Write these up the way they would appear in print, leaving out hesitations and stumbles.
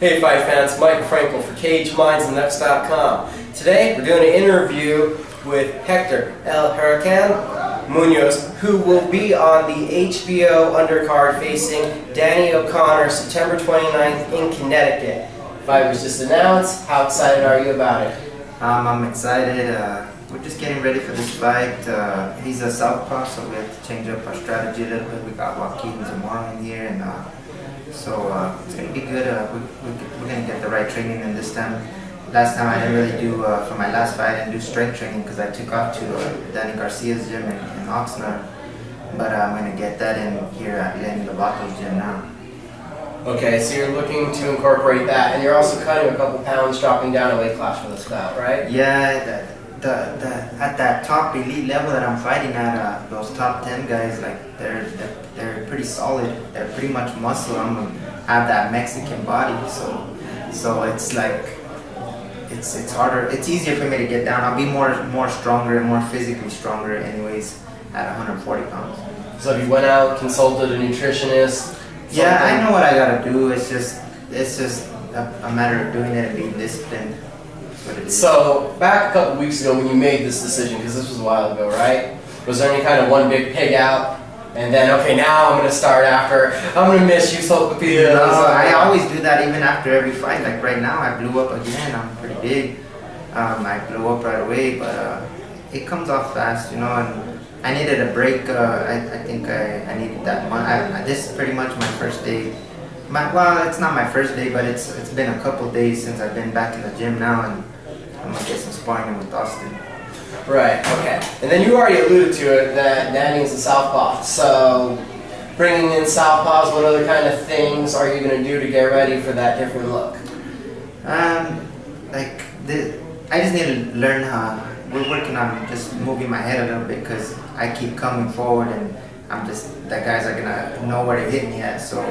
Hey fight fans, Mike Frankel for CageMindsandNuts.com. Today we're doing an interview with Hector El Huracan Munoz, who will be on the HBO undercard facing Danny O'Connor September 29th in Connecticut. Fight was just announced. How excited are you about it? I'm excited. We're just getting ready for this fight. He's a southpaw, so we have to change up our strategy a little bit. We got Joaquin Zamora in here, and so it's going to be good. We're going to get the right training in this time. Last time I didn't really do, for my last fight, I didn't do strength training because I took off to Danny Garcia's gym in Oxnard. But I'm going to get that in here at Lenny Lovato's gym now. Okay, so you're looking to incorporate that, and you're also cutting a couple pounds, dropping down a weight class for this bout, right? Yeah, at that top elite level that I'm fighting at, those top 10 guys, like they're pretty solid. They're pretty much muscle. I'm gonna have that Mexican body, so it's like it's harder. It's easier for me to get down. I'll be more stronger and more physically stronger, anyways, at 140 pounds. So if you went out, consulted a nutritionist. Yeah, I know what I gotta do. It's just a matter of doing it and being disciplined. So, back a couple weeks ago when you made this decision, because this was a while ago, right? Was there any kind of one big pig out, and then, okay, now I'm going to start after, I'm going to miss you, Sulcapilla? No, I always do that even after every fight. Like right now, I blew up again. I'm pretty big. I blew up right away, but it comes off fast, you know, and I needed a break. I think I needed that one. This is pretty much my first day. Well, it's not my first day, but it's been a couple days since I've been back in the gym now, and I'm going to get some sparring with Austin. Right, okay. And then you already alluded to it, that Danny is a southpaw. So, bringing in southpaws, what other kind of things are you going to do to get ready for that different look? I just need to learn how. We're working on just moving my head a little bit because I keep coming forward, and the guys are going to know where to hit me at. So,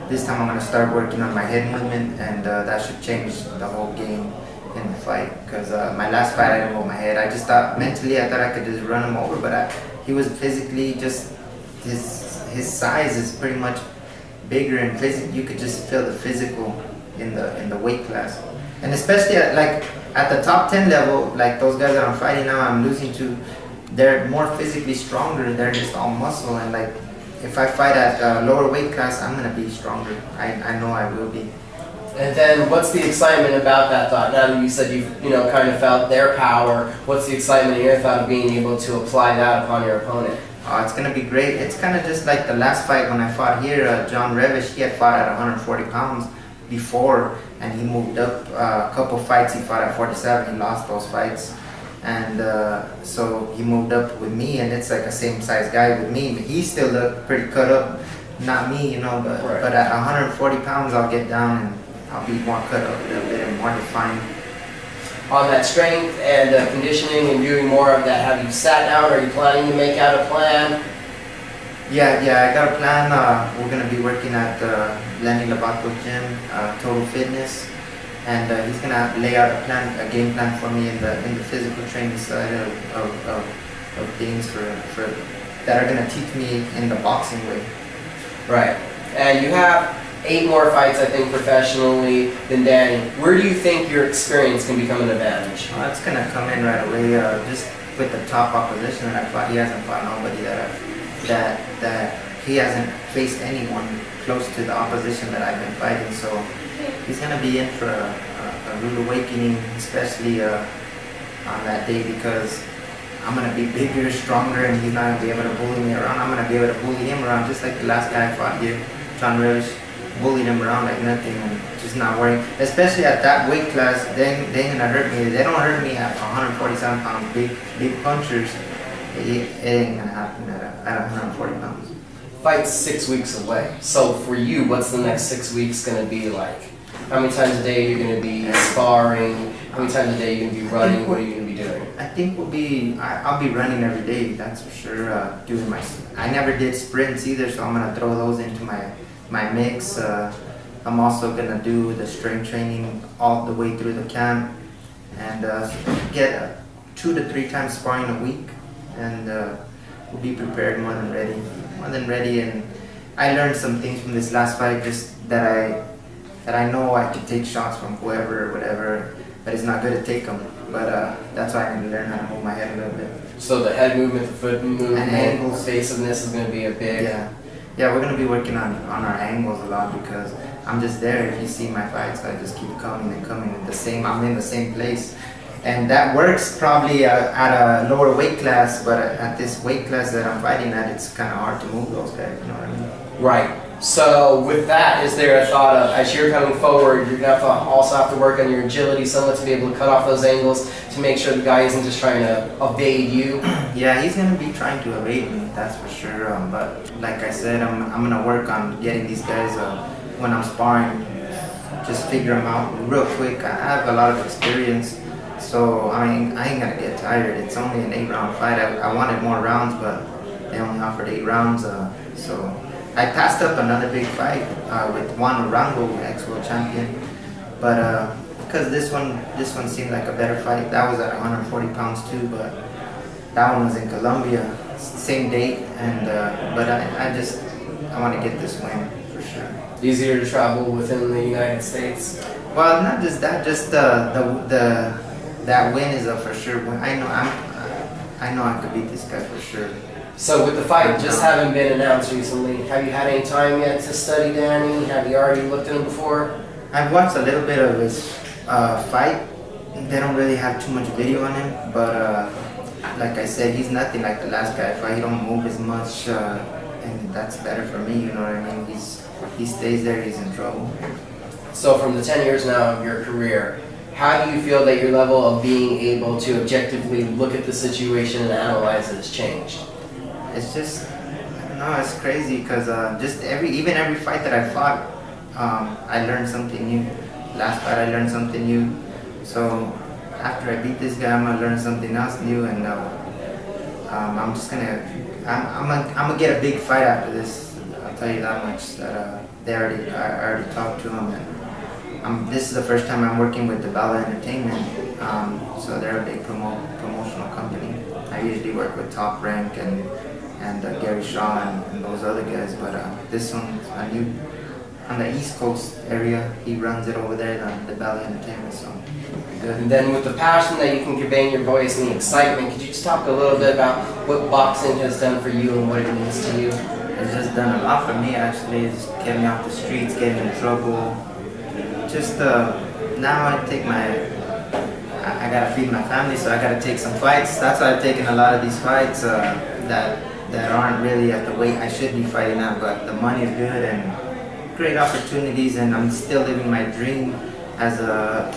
this time I'm going to start working on my head movement, and that should change the whole game in the fight. Because my last fight I didn't hold my head. I just thought mentally I could just run him over, but he was physically just his size is pretty much bigger, and you could just feel the physical in the weight class, and especially at the top 10 level, like those guys that I'm fighting now, I'm losing to. They're more physically stronger. They're just all muscle, and like if I fight at a lower weight class, I'm gonna be stronger. I know I will be. And then, what's the excitement about that thought? Now that you said you kind of felt their power, what's the excitement in your thought of being able to apply that upon your opponent? Oh, it's gonna be great. It's kind of just like the last fight when I fought here. John Revish, he had fought at 140 pounds before, and he moved up a couple fights. He fought at 47. He lost those fights, and so he moved up with me, and it's like a same size guy with me. But he still looked pretty cut up, not me, but right. But at 140 pounds, I'll get down and I'll be more cut up a little bit and more defined. On that strength and conditioning and doing more of that, have you sat down? Are you planning to make out a plan? Yeah, I got a plan. We're going to be working at Lenny Lovato's gym, Total Fitness, and he's going to lay out a game plan for me in the physical training side of things for that are going to teach me in the boxing way. Right. And you have 8 more fights, I think, professionally than Danny. Where do you think your experience can become an advantage? It's going to come in right away. Just with the top opposition that I fought, he hasn't fought nobody that he hasn't faced anyone close to the opposition that I've been fighting. So he's going to be in for a rude awakening, especially on that day, because I'm going to be bigger, stronger, and he's not going to be able to bully me around. I'm going to be able to bully him around just like the last guy I fought here, John Revish. Bullied him around like nothing and just not worrying. Especially at that weight class, they ain't gonna hurt me. They don't hurt me at 147 pounds, big punchers. It ain't gonna happen at 140 pounds. Fight's 6 weeks away. So for you, what's the next 6 weeks gonna be like? How many times a day are you gonna be sparring? How many times a day are you gonna be running? What are you gonna be doing? I think I'll be running every day. That's for sure. I never did sprints either, so I'm gonna throw those into my mix. I'm also gonna do the strength training all the way through the camp, and get 2 to 3 times sparring a week, and we'll be prepared, more than ready. And I learned some things from this last fight, just that that I know I can take shots from whoever or whatever, but it's not good to take them. But that's why I need to learn how to move my head a little bit. So the head movement, the foot movement, and angles, evasiveness is going to be a big. Yeah, we're going to be working on our angles a lot because I'm just there. If you see my fights, I just keep coming and coming I'm in the same place. And that works probably at a lower weight class, but at this weight class that I'm fighting at, it's kind of hard to move those guys, you know what I mean? Right. So with that, is there a thought of, as you're coming forward, you're going to also have to work on your agility somewhat to be able to cut off those angles to make sure the guy isn't just trying to evade you? Yeah, he's going to be trying to evade me, that's for sure. But like I said, I'm going to work on getting these guys when I'm sparring, just figure them out real quick. I have a lot of experience. So I ain't gonna get tired. It's only an 8-round fight. I wanted more rounds, but they only offered 8 rounds. So I passed up another big fight with Juan Orango, ex-world champion. But because this one seemed like a better fight. That was at 140 pounds too, but that one was in Colombia, same date. And but I want to get this win for sure. Easier to travel within the United States. Well, not just that, just that win is a for sure win. I know I could beat this guy for sure. So with the fight just having been announced recently, have you had any time yet to study Danny? Have you already looked at him before? I've watched a little bit of his fight. They don't really have too much video on him, but like I said, he's nothing like the last guy. If he don't move as much, and that's better for me. You know what I mean? He stays there, he's in trouble. So from the 10 years now of your career, how do you feel that your level of being able to objectively look at the situation and analyze it has changed? It's just, I don't know, it's crazy because even every fight that I fought, I learned something new. Last fight I learned something new. So after I beat this guy, I'm gonna learn something else new, and I'm gonna get a big fight after this. I'll tell you that much. That I already talked to him. And this is the first time I'm working with the Bala Entertainment, so they're a big promotional company. I usually work with Top Rank and Gary Shaw and those other guys, but this one's a new, on the East Coast area. He runs it over there, the Bala Entertainment, so good. And then with the passion that you can convey in your voice and the excitement, could you just talk a little bit about what boxing has done for you and what it means to you? It's just done a lot for me, actually. It's getting me off the streets, getting in trouble. Just now I gotta feed my family, so I gotta take some fights. That's why I've taken a lot of these fights that aren't really at the weight I should be fighting at, but the money is good and great opportunities, and I'm still living my dream as a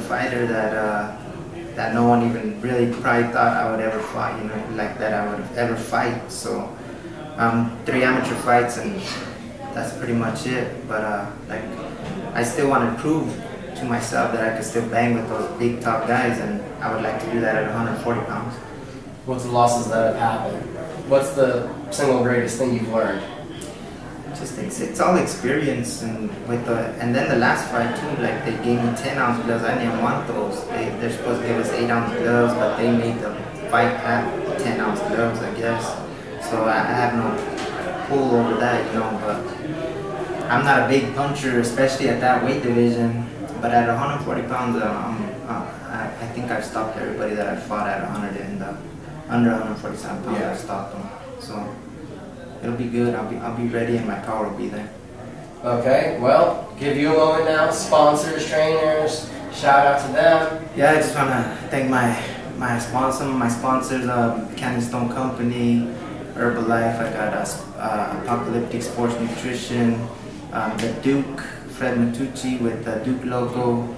fighter that no one even really probably thought I would ever fight, you know, like that I would ever fight. So 3 amateur fights, and that's pretty much it. But like, I still want to prove to myself that I could still bang with those big top guys, and I would like to do that at 140 pounds. What's the losses that have happened? What's the single greatest thing you've learned? Just it's all experience, and then the last fight too, like they gave me 10-ounce gloves. I didn't want those. They're supposed to give us 8-ounce gloves, but they made the fight have 10-ounce gloves, I guess. So I have no pull over that, you know. But I'm not a big puncher, especially at that weight division. But at 140 pounds, I think I've stopped everybody that I fought at 100 and under 147 pounds. I've stopped them. So it'll be good. I'll be ready, and my power will be there. Okay. Well, give you a moment now. Sponsors, trainers, shout out to them. Yeah, I just wanna thank my sponsors, Canyon Stone Company, Herbalife. I got Apocalyptic Sports Nutrition, the Duke, Fred Matucci with the Duke logo,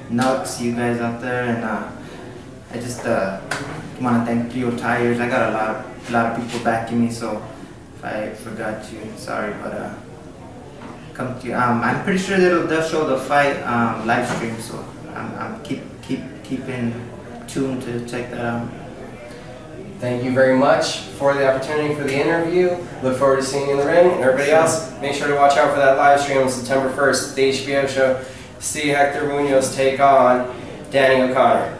Nux, you guys out there, and I just want to thank Prio Tires. I got a lot of people backing me, so if I forgot you, sorry, but come to you. I'm pretty sure they'll show the fight live stream, so I'm keeping tuned to check that out. Thank you very much for the opportunity for the interview. Look forward to seeing you in the ring. And everybody else, make sure to watch out for that live stream on September 1st, the HBO show. See Hector Munoz take on Danny O'Connor.